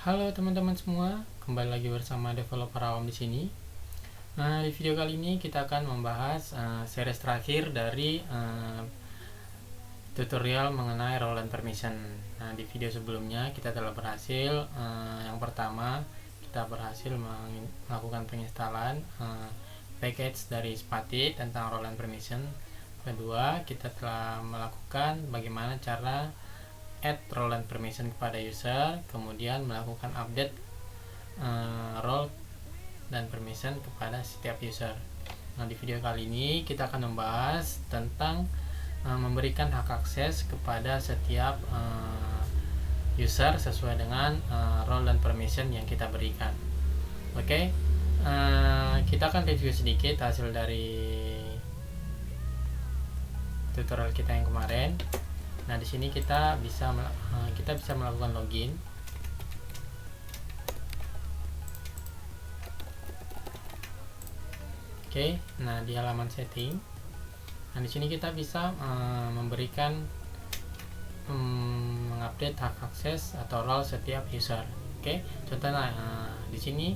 Halo teman-teman semua, kembali lagi bersama developer awam di sini. Nah, di video kali ini kita akan membahas series terakhir dari tutorial mengenai role and permission. Nah, di video sebelumnya kita telah berhasil, yang pertama kita berhasil melakukan penginstalan package dari Spatie tentang role and permission. Kedua, kita telah melakukan bagaimana cara add role and permission kepada user, kemudian melakukan update role dan permission kepada setiap user. Nah, di video kali ini kita akan membahas tentang memberikan hak akses kepada setiap user sesuai dengan role dan permission yang kita berikan. Oke, kita akan review sedikit hasil dari tutorial kita yang kemarin. Nah, di sini kita bisa melakukan login. Oke, nah di halaman setting. Nah, di sini kita bisa memberikan mengupdate hak akses atau role setiap user. Oke, contohnya di sini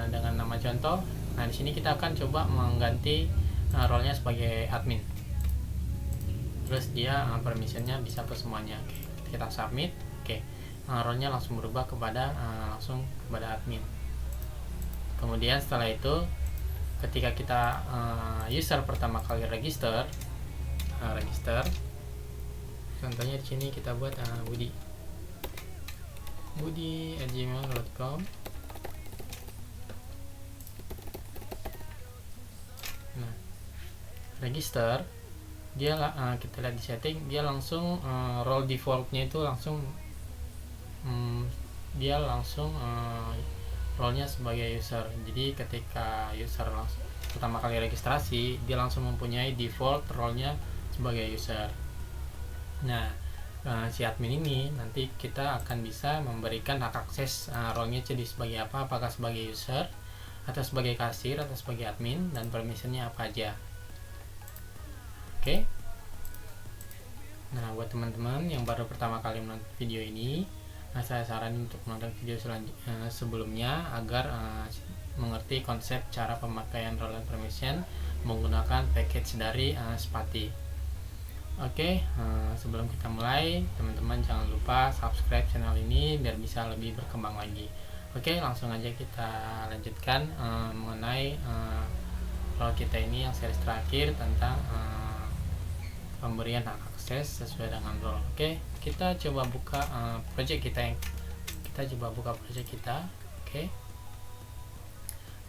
dengan nama contoh. Nah, di sini kita akan coba mengganti role-nya sebagai admin. Terus dia permissionnya bisa ke semuanya. Oke, kita submit. Oke, role-nya langsung berubah kepada admin. Kemudian setelah itu, ketika kita user pertama kali register, contohnya di sini kita buat budi@gmail.com. Nah, register, dia kita lihat di setting, dia langsung role defaultnya itu langsung role-nya sebagai user. Jadi ketika user pertama kali registrasi, dia langsung mempunyai default role-nya sebagai user. Nah, si admin ini nanti kita akan bisa memberikan hak akses role-nya jadi sebagai apa, apakah sebagai user atau sebagai kasir atau sebagai admin, dan permissionnya apa aja. Oke. Nah, buat teman-teman yang baru pertama kali menonton video ini, saya saranin untuk menonton video sebelumnya agar mengerti konsep cara pemakaian role and permission menggunakan package dari Spatie. Oke, sebelum kita mulai, teman-teman jangan lupa subscribe channel ini biar bisa lebih berkembang lagi. Oke, langsung aja kita lanjutkan mengenai role kita ini yang series terakhir tentang pemberian hak akses sesuai dengan role. Oke, kita coba buka project kita. Oke.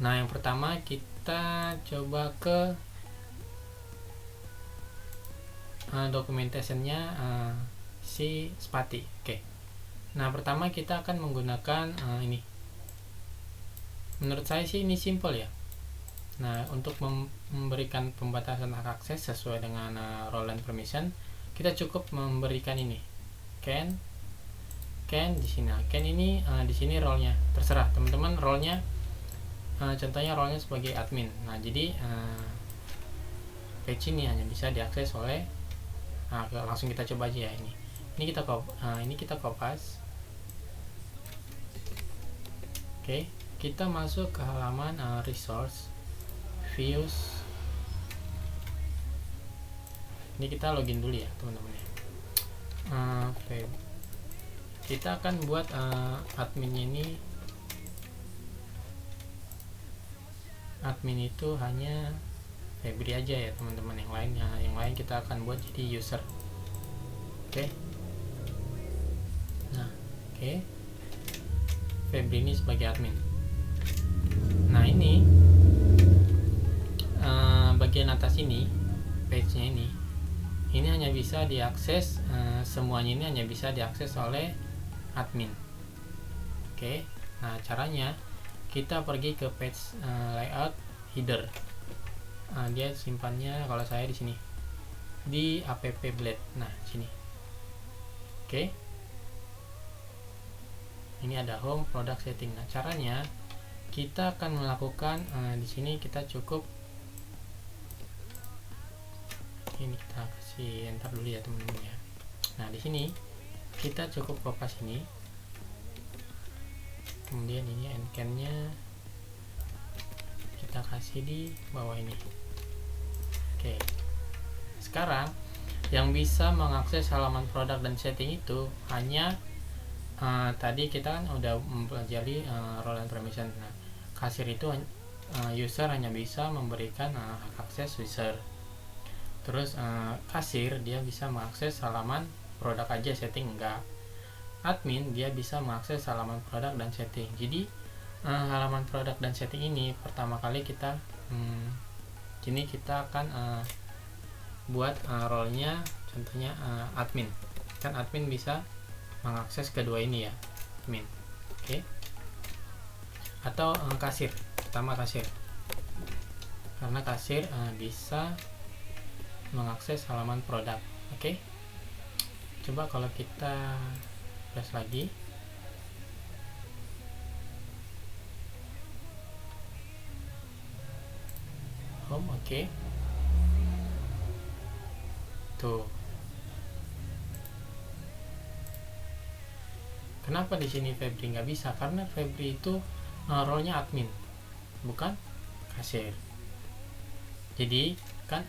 Nah, yang pertama kita coba ke documentationnya si Spatie. Oke. Nah, pertama kita akan menggunakan ini. Menurut saya sih ini simple ya. Nah, untuk memberikan pembatasan hak akses sesuai dengan role and permission, kita cukup memberikan ini can di sini. Can ini di sini role-nya terserah teman-teman, role-nya contohnya role-nya sebagai admin. Nah, jadi page ini hanya bisa diakses oleh langsung kita coba aja ya ini. Ini kita kopas. Oke, kita masuk ke halaman resource views. Ini kita login dulu ya teman-teman ya. Oke, kita akan buat adminnya ini, admin itu hanya Febri aja ya teman-teman, yang lain kita akan buat jadi user. Oke. Nah, oke, Febri ini sebagai admin. Nah, ini bagian atas ini, page-nya ini hanya bisa diakses, semuanya ini hanya bisa diakses oleh admin. Oke. Nah, caranya kita pergi ke page layout header. Dia simpannya kalau saya di sini di app blade. Nah, sini. Oke. Ini ada home, product setting. Nah, caranya kita akan melakukan di sini kita cukup ini, kita kasih enter dulu ya teman-teman ya. Nah, di sini kita cukup kopas ini. kemudian ini endcan-nya kita kasih di bawah ini. Oke, sekarang yang bisa mengakses halaman produk dan setting itu hanya tadi kita kan udah mempelajari role and permission. Nah, kasir itu user hanya bisa memberikan hak akses user. Terus kasir dia bisa mengakses halaman produk aja, setting enggak. Admin dia bisa mengakses halaman produk dan setting. Jadi halaman produk dan setting ini pertama kali kita ini kita akan buat role-nya contohnya admin. Kan admin bisa mengakses kedua ini ya, admin. Oke. Atau kasir, pertama kasir. Karena kasir bisa mengakses halaman produk. Oke. Coba kalau kita press lagi. Home, oke. Tuh. Kenapa di sini Febri nggak bisa? Karena Febri itu role-nya admin, bukan kasir. Jadi kan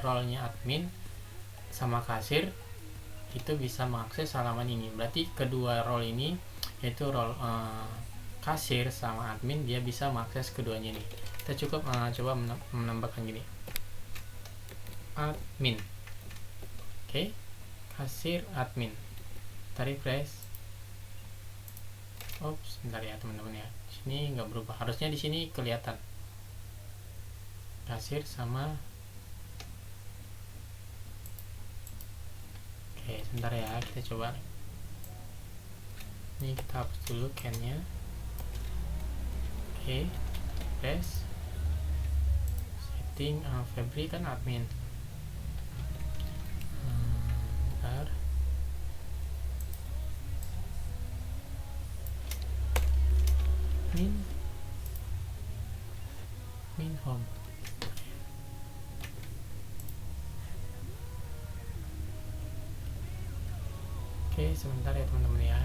role-nya admin sama kasir itu bisa mengakses halaman ini. Berarti kedua role ini, yaitu role kasir sama admin, dia bisa mengakses keduanya nih. Kita cukup coba menambahkan gini, admin. Oke, kasir admin. Kita refresh. Oops, bentar ya teman-teman ya. Sini nggak berubah. Harusnya di sini kelihatan kasir sama. Oke, sebentar ya, kita coba. Ini kita hapus dulu can-nya. Oke, press. Setting Febri kan admin. Bentar. Min home. Oke, sebentar ya teman-teman ya.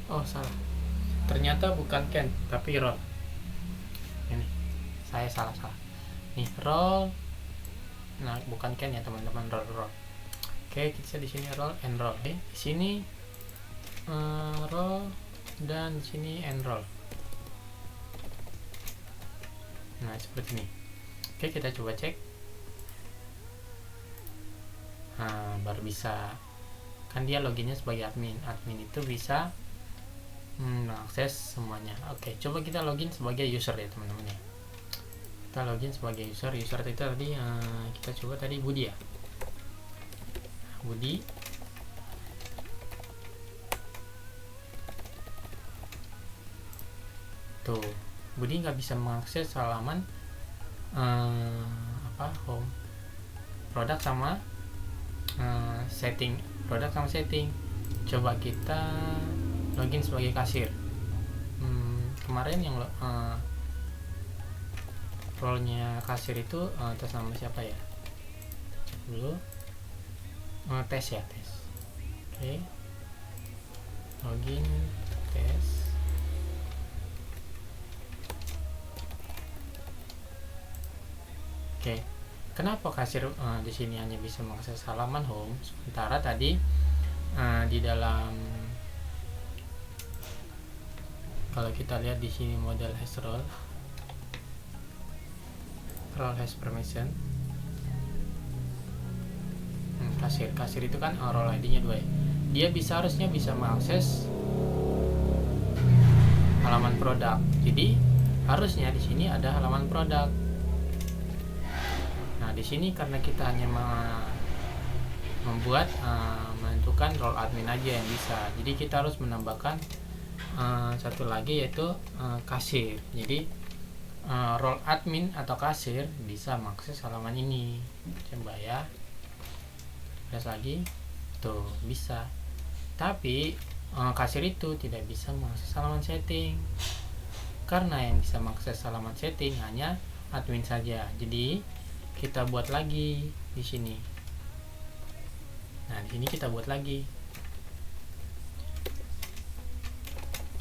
Oh, salah. Ternyata bukan can, tapi role. Ini, saya salah. Nih, role. Nah, bukan can ya teman-teman, role. Oke, kita di sini role and role. Oke, di sini role dan di sini and role. Nah, seperti ini. Oke, kita coba cek. Nah, baru bisa. Kan dia loginnya sebagai admin. Admin itu bisa mengakses semuanya. Oke, coba kita login sebagai user ya teman-teman ya. Kita login sebagai user itu tadi kita coba tadi Budi ya. Budi. Tuh, Budi nggak bisa mengakses halaman home produk sama setting. Coba kita login sebagai kasir. Kemarin yang role-nya kasir itu atas nama siapa ya? Dulu tes. Oke. Login tes. Oke. Kenapa kasir di sini hanya bisa mengakses halaman home, sementara tadi di dalam, kalau kita lihat di sini model has role has permission. Kasir itu kan role ID-nya 2 ya. Dia harusnya bisa mengakses halaman produk. Jadi harusnya di sini ada halaman produk. Nah, di sini karena kita hanya membuat menentukan role admin aja yang bisa, jadi kita harus menambahkan satu lagi, yaitu kasir. Jadi role admin atau kasir bisa mengakses halaman ini. Coba ya, lihat lagi, tuh bisa. Tapi kasir itu tidak bisa mengakses halaman setting, karena yang bisa mengakses halaman setting hanya admin saja. Jadi kita buat lagi di sini. Nah, di sini kita buat lagi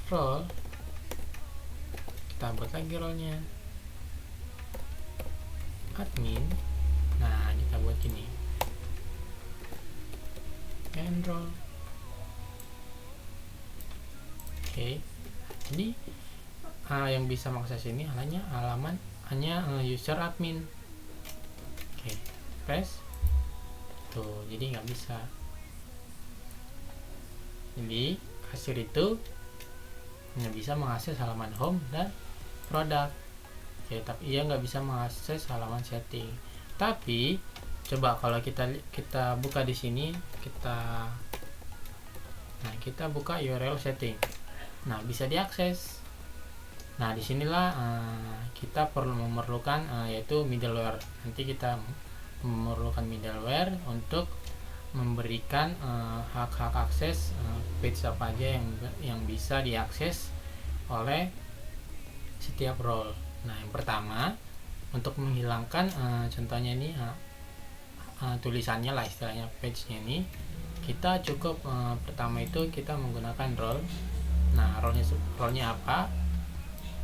role, kita buat lagi role-nya admin. Nah, kita buat ini and role. Oke, jadi yang bisa mengakses ini hanya user admin. Oke, press tuh, jadi nggak bisa. Jadi kasir itu hanya bisa mengakses halaman home dan produk. Oke, tapi ia nggak bisa mengakses halaman setting. Tapi coba kalau kita buka di sini, kita buka URL setting. Nah, bisa diakses. Nah, disinilah kita memerlukan yaitu middleware. Nanti kita memerlukan middleware untuk memberikan hak-hak akses page apa aja yang bisa diakses oleh setiap role. Nah, yang pertama, untuk menghilangkan contohnya ini tulisannya lah, istilahnya page-nya ini, kita cukup pertama itu kita menggunakan role. Nah, role-nya apa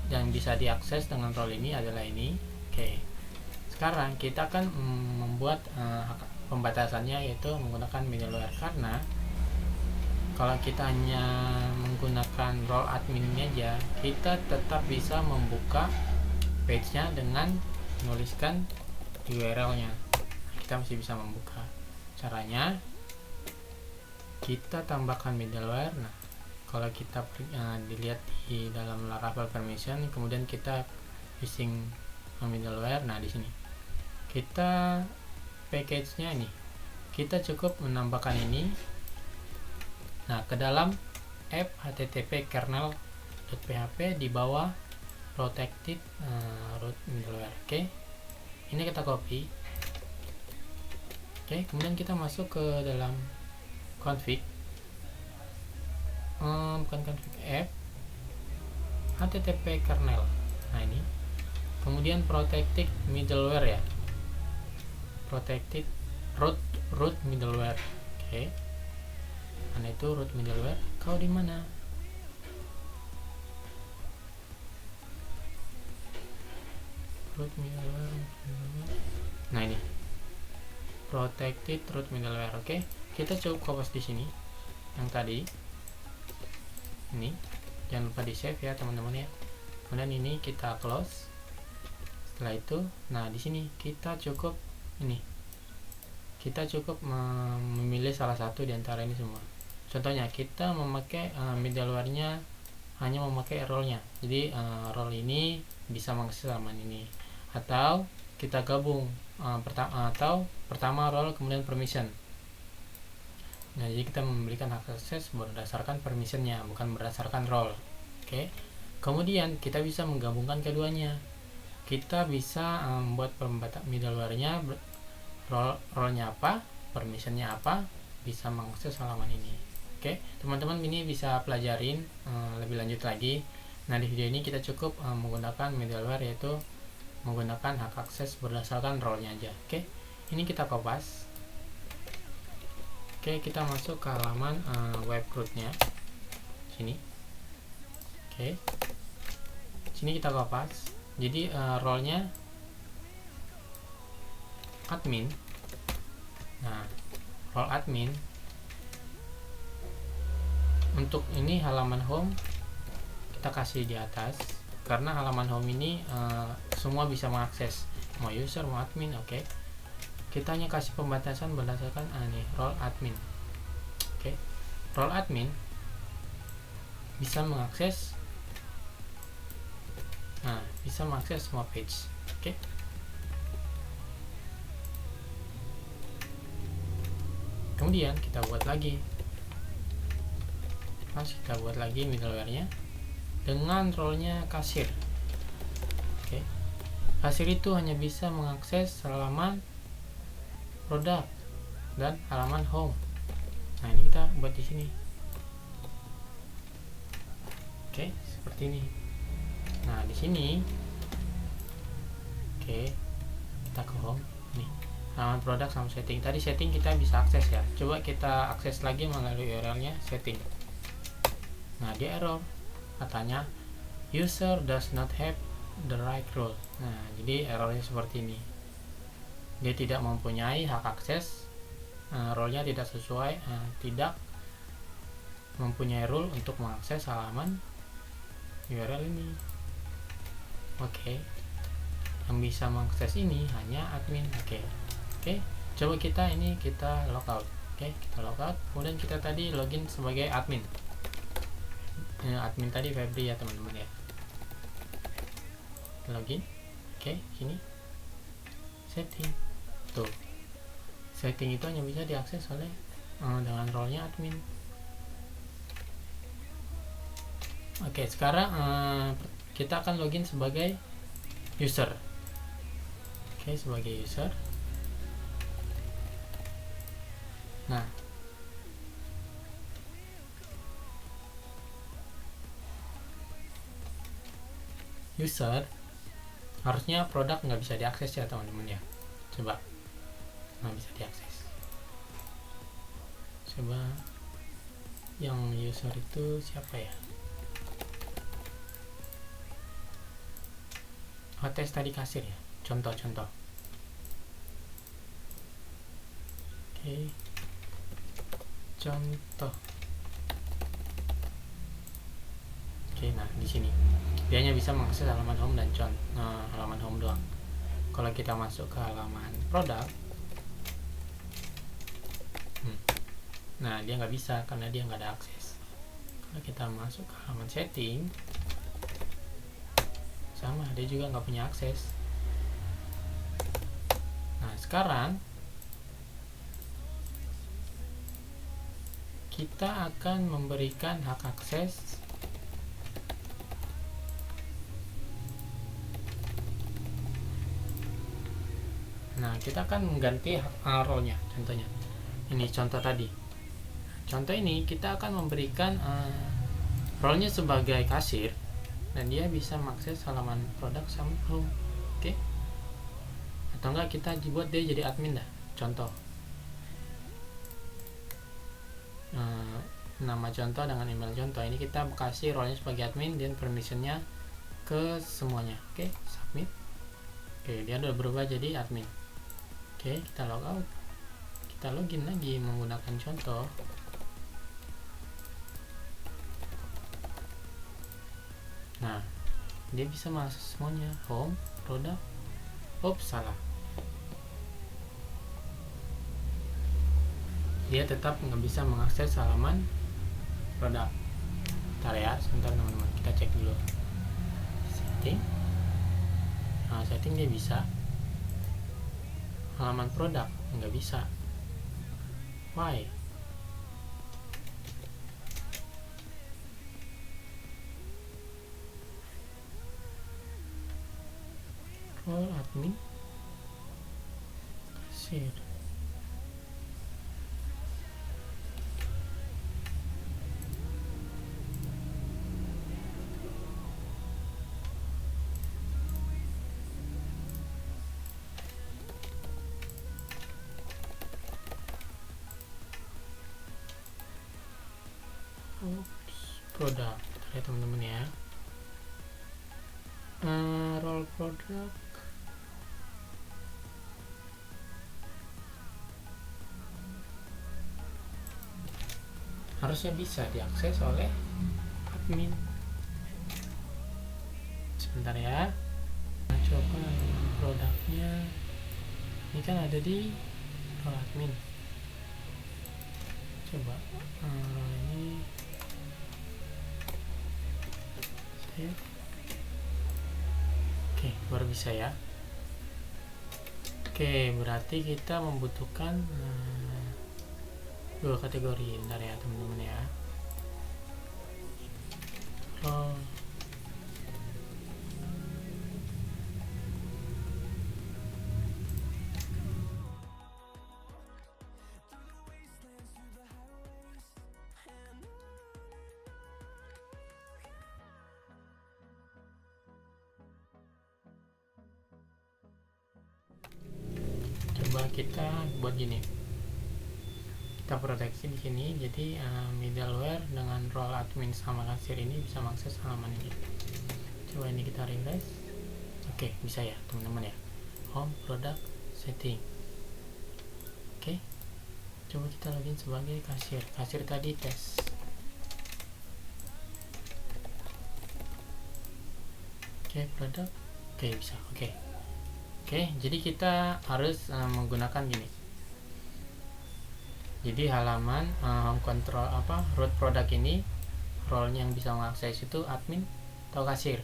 yang bisa diakses dengan role ini adalah ini. Oke, sekarang kita akan membuat pembatasannya, yaitu menggunakan middleware. Karena kalau kita hanya menggunakan role admin ini aja, kita tetap bisa membuka page-nya dengan menuliskan URL-nya. Kita masih bisa membuka. Caranya kita tambahkan middleware. Nah, kalau kita dilihat di dalam Laravel permission, kemudian kita using middleware. Nah, di sini kita package-nya ini, kita cukup menambahkan ini. Nah, ke dalam app http kernel.php di bawah protected root middleware. Oke, ini kita copy. Oke, kemudian kita masuk ke dalam config, bukan config, app http kernel. Nah, ini kemudian protected middleware ya, protected root middleware. Oke, mana itu root middleware? Kau di mana? Root middleware. Nah, ini protected root middleware. Oke, kita cukup copy di sini yang tadi ini, jangan lupa di save ya teman-teman ya. Kemudian ini kita close. Setelah itu, nah di sini kita cukup memilih salah satu di antara ini semua. Contohnya kita memakai middleware-nya hanya memakai role-nya. Jadi role ini bisa mengakses halaman ini, atau kita gabung pertama role kemudian permission. Nah, jadi kita memberikan hak akses berdasarkan permissionnya, bukan berdasarkan role. Oke, kemudian kita bisa menggabungkan keduanya. Kita bisa membuat middleware-nya, role-nya apa, permissionnya apa, bisa mengakses halaman ini. Oke, teman-teman ini bisa pelajarin lebih lanjut lagi. Nah, di video ini kita cukup menggunakan middleware, yaitu menggunakan hak akses berdasarkan role-nya aja. Oke, ini kita kopas. Oke, kita masuk ke halaman web root-nya sini. Oke, sini kita kopas. Jadi role-nya admin. Nah, role admin untuk ini halaman home kita kasih di atas, karena halaman home ini semua bisa mengakses, mau user mau admin. Oke, kita hanya kasih pembatasan berdasarkan role admin. Oke, role admin bisa mengakses. Nah, bisa mengakses semua page. Oke. Kemudian kita buat lagi middleware-nya dengan role-nya kasir. Oke. Kasir itu hanya bisa mengakses halaman produk dan halaman home. Nah, ini kita buat di sini. Oke, seperti ini. Nah, di sini oke, kita ke home nih. Halaman produk sama setting. Tadi setting kita bisa akses ya. Coba kita akses lagi melalui URL-nya setting. Nah, dia error. Katanya user does not have the right role. Nah, jadi errornya seperti ini. Dia tidak mempunyai hak akses, role-nya tidak sesuai, tidak mempunyai role untuk mengakses halaman URL ini. Oke. Yang bisa mengakses ini hanya admin. Oke, coba kita logout. Oke, kita logout. Kemudian kita tadi login sebagai admin. Admin tadi Febri ya teman-teman ya. Login. Oke, sini setting. Tuh, setting itu hanya bisa diakses oleh dengan role-nya admin. Oke, sekarang kita akan login sebagai user. Oke, sebagai user. Nah, user harusnya produk nggak bisa diakses ya teman-teman ya. Coba nggak bisa diakses. Coba yang user itu siapa ya? Tes tadi kasir ya. Contoh. Oke. Contoh. Oke, nah di sini dia hanya bisa mengakses halaman home dan halaman home doang. Kalau kita masuk ke halaman produk, nah dia nggak bisa karena dia nggak ada akses. Kalau kita masuk ke halaman setting, sama, dia juga nggak punya akses. Nah, sekarang kita akan memberikan hak akses Nah, kita akan mengganti role-nya. Contohnya ini contoh tadi. Contoh ini kita akan memberikan role-nya sebagai kasir dan dia bisa mengakses halaman produk sama home. Oke. Atau enggak kita buat dia jadi admin dah. Contoh. Nama contoh dengan email contoh. Ini kita kasih role-nya sebagai admin dan permission-nya ke semuanya. Oke, submit. Oke, dia udah berubah jadi admin. Oke, kita logout. Kita login lagi menggunakan contoh. Nah, dia bisa masuk semuanya. Home, produk. Oops, salah. Dia tetap nggak bisa mengakses halaman produk. Bentar ya, sebentar teman-teman. Kita cek dulu. Setting. Nah, setting dia bisa. Halaman produk nggak bisa. Why? Role admin kasir. Produk ya teman-teman ya. Role produk harusnya bisa diakses oleh admin. Sebentar ya, nah, coba produknya ini kan ada di role admin. Coba ini save. baru bisa ya. Oke, berarti kita membutuhkan dua kategori. Bentar ya teman-teman ya. Role coba kita buat gini, kita proteksi di sini. Jadi middleware dengan role admin sama kasir ini bisa mengakses halaman ini. Coba ini kita refresh. Oke, bisa ya teman-teman ya. Home, product, setting. Oke, coba kita login sebagai kasir. Kasir tadi tes. Oke, produk. Oke, bisa. Oke, jadi kita harus menggunakan gini. Jadi halaman home control root product ini, role-nya yang bisa mengakses itu admin atau kasir.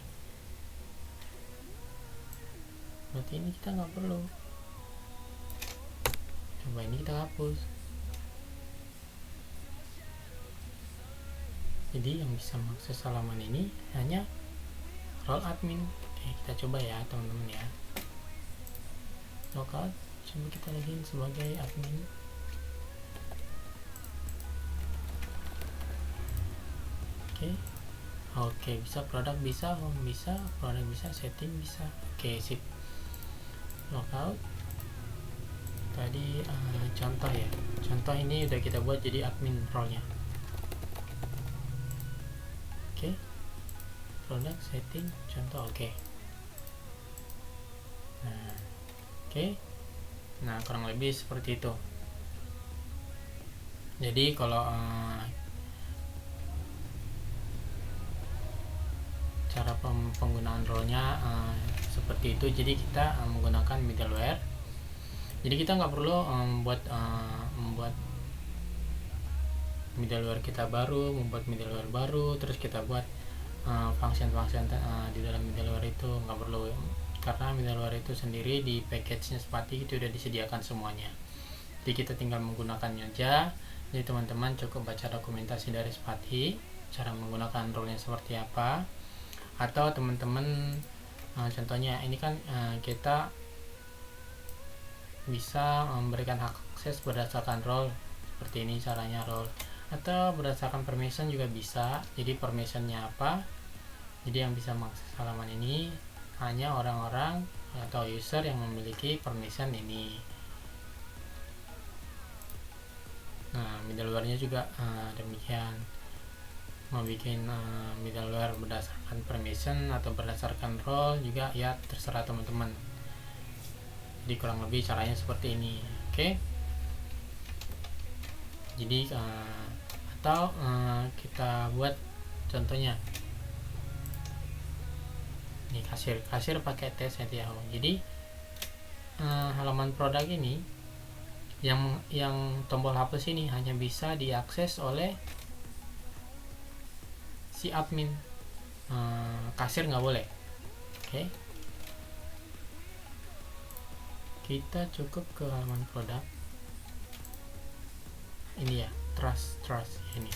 Berarti ini kita nggak perlu. Coba ini kita hapus. Jadi yang bisa mengakses halaman ini hanya role admin. Oke, kita coba ya teman-teman ya. Logout, coba kita login sebagai admin. Oke, bisa produk, bisa home, bisa produk, bisa setting, bisa. Oke, sip. Logout tadi contoh ya, contoh ini udah kita buat jadi admin role nya. Oke, produk, setting, contoh. Oke, nah nah kurang lebih seperti itu. Jadi kalau cara penggunaan role-nya seperti itu. Jadi kita menggunakan middleware. Jadi kita nggak perlu membuat middleware kita baru, membuat middleware baru, terus kita buat function-function di dalam middleware itu nggak perlu, karena middleware itu sendiri di package-nya Spatie itu udah disediakan semuanya. Jadi kita tinggal menggunakannya aja. Jadi teman-teman cukup baca dokumentasi dari Spatie, cara menggunakan role-nya seperti apa. Atau teman-teman contohnya ini kan kita bisa memberikan akses berdasarkan role, seperti ini caranya role, atau berdasarkan permission juga bisa. Jadi permissionnya apa, jadi yang bisa mengakses halaman ini hanya orang-orang atau user yang memiliki permission ini. Nah, middleware-nya juga demikian. Mau bikin middleware berdasarkan permission atau berdasarkan role juga ya terserah teman-teman. Jadi kurang lebih caranya seperti ini. Oke. Jadi atau kita buat contohnya. Ini kasir pakai tes Yahoo. Jadi halaman produk ini yang tombol hapus ini hanya bisa diakses oleh si admin, kasir nggak boleh. Oke. Kita cukup ke halaman produk ini ya, trust ini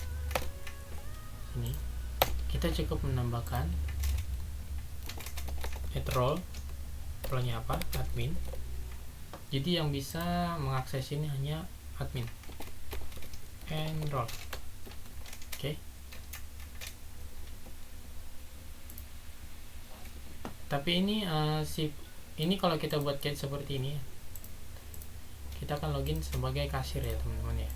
kita cukup menambahkan role-nya apa, admin. Jadi yang bisa mengakses ini hanya admin and role. Oke. Tapi ini ini kalau kita buat case seperti ini, kita akan login sebagai kasir ya teman-teman ya.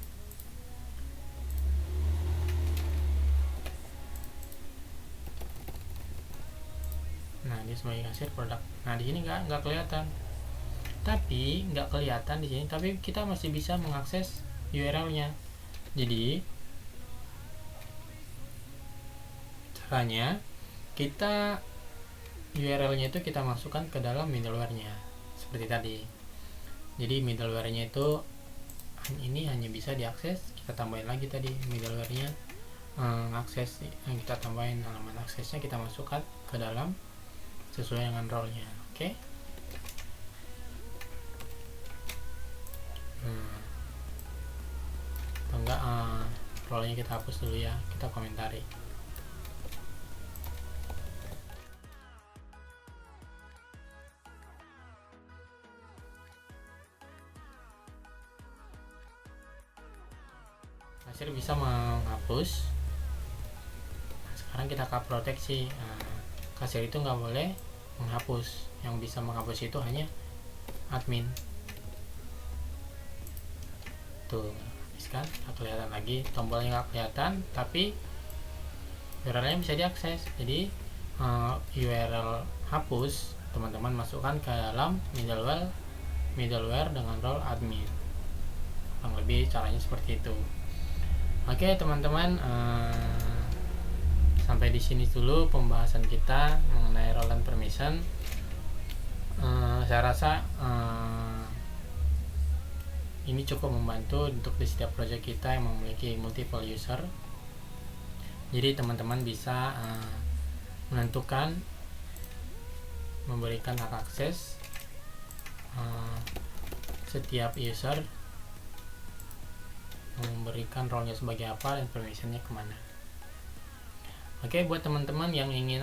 Nah, ini sebagai kasir produk. Nah, di sini nggak kelihatan. Tapi nggak kelihatan di sini, tapi kita masih bisa mengakses URL-nya. Jadi caranya kita URL-nya itu kita masukkan ke dalam middleware-nya seperti tadi. Jadi middleware-nya itu ini hanya bisa diakses, kita tambahin lagi tadi middleware-nya akses, kita tambahin halaman aksesnya, kita masukkan ke dalam sesuai dengan role-nya. Oke. Atau enggak role-nya kita hapus dulu ya, kita komentari. Hasil bisa menghapus. Nah, sekarang kita ke proteksi. Kasir itu nggak boleh menghapus, yang bisa menghapus itu hanya admin. Tuh, kan nggak kelihatan lagi, tombolnya nggak kelihatan, tapi URL-nya bisa diakses. Jadi URL hapus, teman-teman masukkan ke dalam middleware dengan role admin. Kurang lebih caranya seperti itu. Oke teman-teman, sampai di sini dulu pembahasan kita mengenai role and permission. Saya rasa ini cukup membantu untuk di setiap project kita yang memiliki multiple user. Jadi teman-teman bisa menentukan, memberikan hak akses setiap user, memberikan role-nya sebagai apa dan permissionnya kemana. Oke, buat teman-teman yang ingin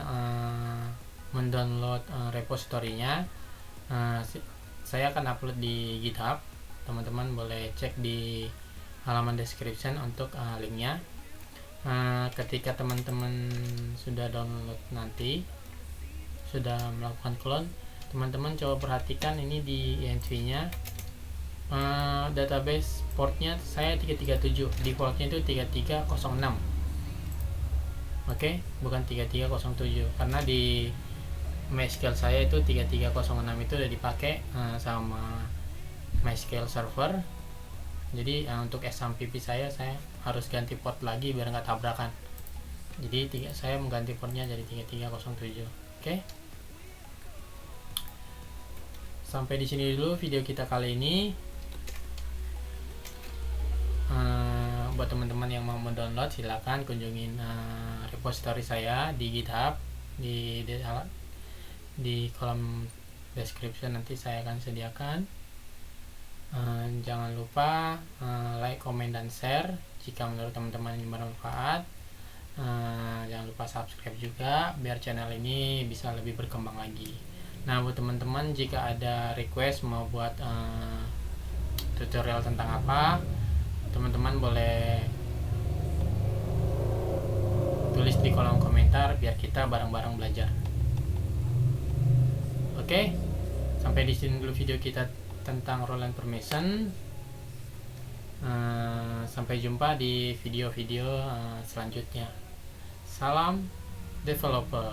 mendownload repository-nya, saya akan upload di GitHub. Teman-teman boleh cek di halaman description untuk linknya. Ketika teman-teman sudah download nanti, sudah melakukan clone, teman-teman coba perhatikan ini di env-nya, database portnya saya 337, defaultnya itu 3306. Oke, bukan 3307, karena di MySQL saya itu 3306 itu udah dipakai sama MySQL server. Jadi untuk SMPP saya harus ganti port lagi biar nggak tabrakan. Jadi saya mengganti portnya jadi 3307. Oke. Sampai di sini dulu video kita kali ini. Buat teman-teman yang mau mendownload, silakan kunjungin repository saya di GitHub, di kolom description nanti saya akan sediakan. Jangan lupa like, comment, dan share jika menurut teman-teman ini bermanfaat. Jangan lupa subscribe juga biar channel ini bisa lebih berkembang lagi. Nah, buat teman-teman jika ada request mau buat tutorial tentang apa, teman-teman boleh tulis di kolom komentar biar kita bareng-bareng belajar. Oke, sampai di sini dulu video kita tentang role and permission. Sampai jumpa di video-video selanjutnya. Salam developer.